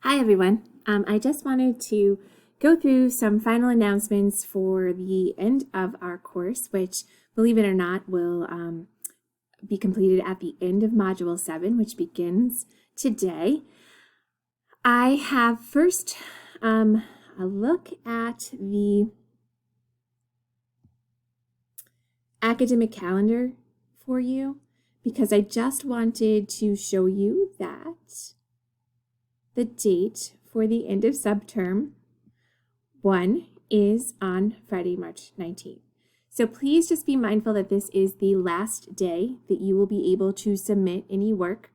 Hi, everyone. I just wanted to go through some final announcements for the end of our course, which, believe it or not, will be completed at the end of Module 7, which begins today. I have first a look at the academic calendar for you, because I just wanted to show you that the date for the end of subterm 1 is on Friday, March 19th. So please just be mindful that this is the last day that you will be able to submit any work.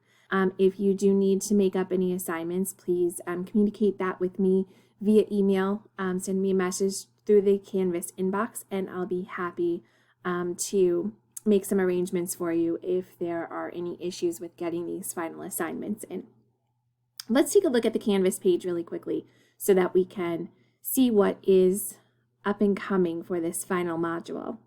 If you do need to make up any assignments, please communicate that with me via email. Send me a message through the Canvas inbox, and I'll be happy to make some arrangements for you if there are any issues with getting these final assignments in. Let's take a look at the Canvas page really quickly so that we can see what is up and coming for this final module.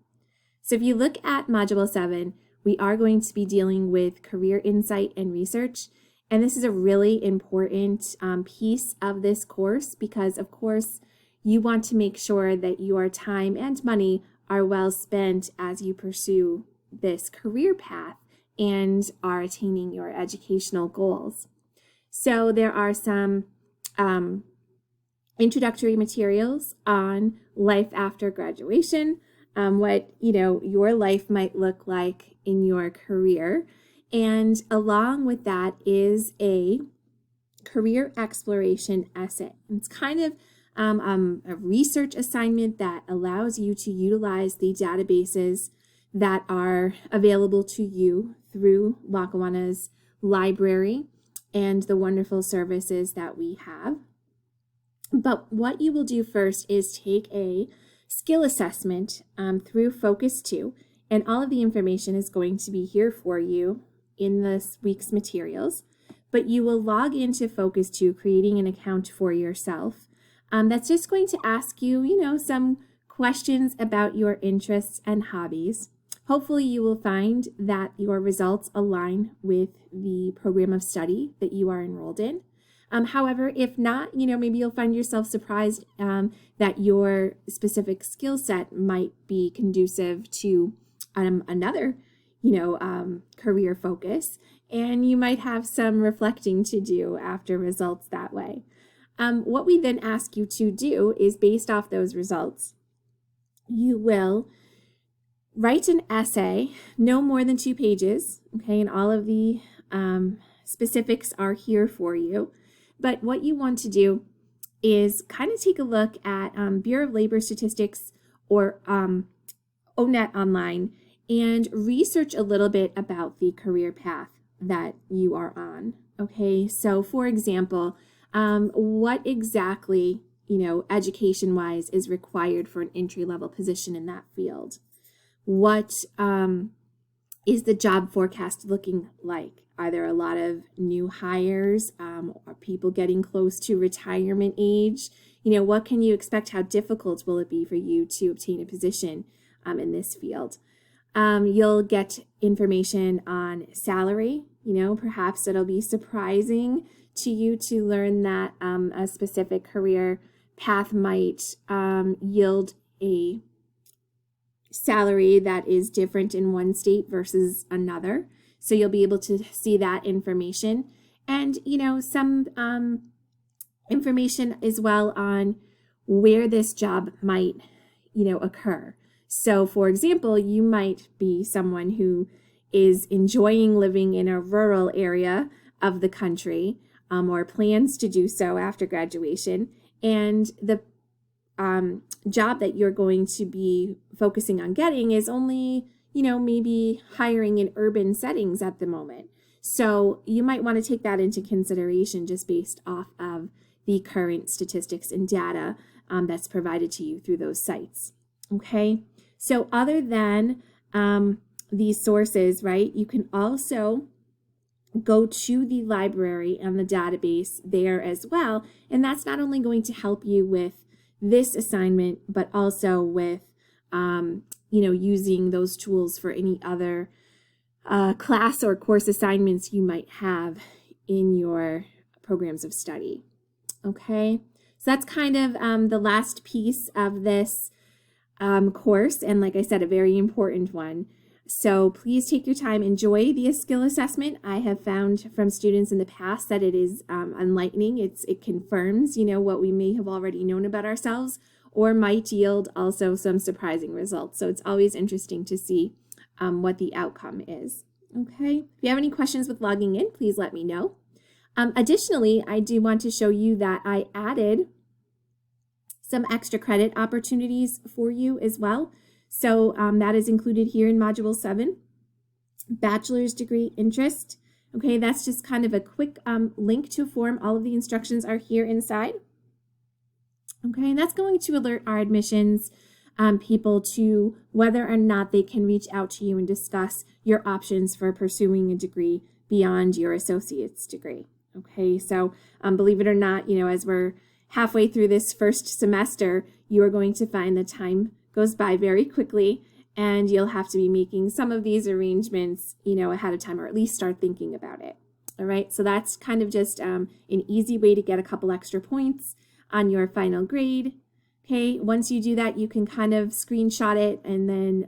So if you look at Module 7, we are going to be dealing with career insight and research. And this is a really important piece of this course because, of course, you want to make sure that your time and money are well spent as you pursue this career path and are attaining your educational goals. So there are some introductory materials on life after graduation, what your life might look like in your career. And along with that is a career exploration essay. It's kind of a research assignment that allows you to utilize the databases that are available to you through Lackawanna's library and the wonderful services that we have. But what you will do first is take a skill assessment through Focus 2, and all of the information is going to be here for you in this week's materials. But you will log into Focus 2, creating an account for yourself. That's just going to ask you, some questions about your interests and hobbies. Hopefully you will find that your results align with the program of study that you are enrolled in. However, if not, maybe you'll find yourself surprised that your specific skill set might be conducive to another, career focus, and you might have some reflecting to do after results that way. What we then ask you to do is, based off those results, you will write an essay, no more than 2 pages, okay, and all of the specifics are here for you. But what you want to do is kind of take a look at Bureau of Labor Statistics or ONET Online and research a little bit about the career path that you are on, okay? So, for example, what exactly, education-wise is required for an entry-level position in that field? What is the job forecast looking like? Are there a lot of new hires? Are people getting close to retirement age? What can you expect? How difficult will it be for you to obtain a position in this field? You'll get information on salary. Perhaps it'll be surprising to you to learn that a specific career path might yield a salary that is different in one state versus another. So you'll be able to see that information and, some information as well on where this job might, occur. So, for example, you might be someone who is enjoying living in a rural area of the country or plans to do so after graduation. And the job that you're going to be focusing on getting is only, maybe hiring in urban settings at the moment. So you might want to take that into consideration just based off of the current statistics and data that's provided to you through those sites. Okay, so other than these sources, right, you can also go to the library and the database there as well. And that's not only going to help you with this assignment, but also with, using those tools for any other class or course assignments you might have in your programs of study. Okay, so that's kind of the last piece of this course, and like I said, a very important one. So please take your time, enjoy the skill assessment. I have found from students in the past that it is enlightening. It confirms, what we may have already known about ourselves, or might yield also some surprising results. So it's always interesting to see what the outcome is. Okay, if you have any questions with logging in, please let me know. Additionally, I do want to show you that I added some extra credit opportunities for you as well. So that is included here in Module 7, Bachelor's Degree Interest. Okay, that's just kind of a quick link to a form. All of the instructions are here inside. Okay, and that's going to alert our admissions people to whether or not they can reach out to you and discuss your options for pursuing a degree beyond your associate's degree. Okay, so believe it or not, as we're halfway through this first semester, you are going to find the time goes by very quickly, and you'll have to be making some of these arrangements, ahead of time, or at least start thinking about it. All right, so that's kind of just an easy way to get a couple extra points on your final grade. Okay, once you do that, you can kind of screenshot it and then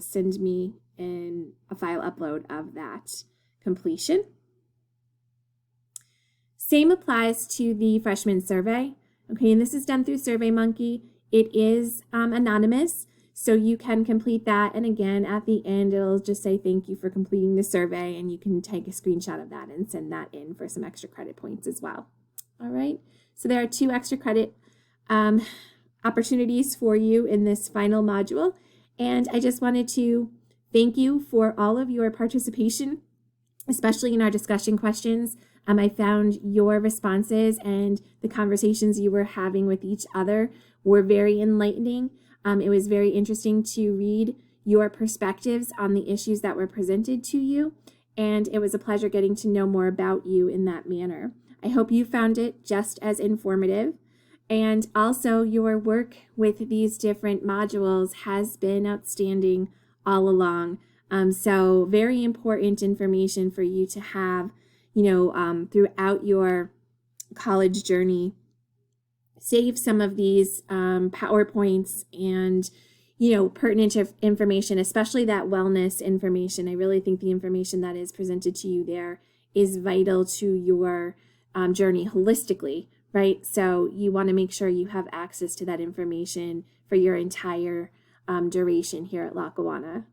send me a file upload of that completion. Same applies to the freshman survey. Okay, and this is done through SurveyMonkey. It is anonymous, so you can complete that. And again, at the end, it'll just say thank you for completing the survey, and you can take a screenshot of that and send that in for some extra credit points as well. All right, so there are 2 extra credit opportunities for you in this final module. And I just wanted to thank you for all of your participation, especially in our discussion questions. I found your responses and the conversations you were having with each other were very enlightening. It was very interesting to read your perspectives on the issues that were presented to you, and it was a pleasure getting to know more about you in that manner. I hope you found it just as informative. And also, your work with these different modules has been outstanding all along. So very important information for you to have, throughout your college journey. Save some of these PowerPoints and, pertinent information, especially that wellness information. I really think the information that is presented to you there is vital to your journey holistically. Right? So you want to make sure you have access to that information for your entire duration here at Lackawanna.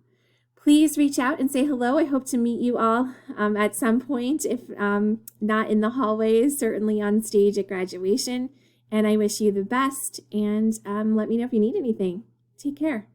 Please reach out and say hello. I hope to meet you all at some point, if not in the hallways, certainly on stage at graduation. And I wish you the best, and let me know if you need anything. Take care.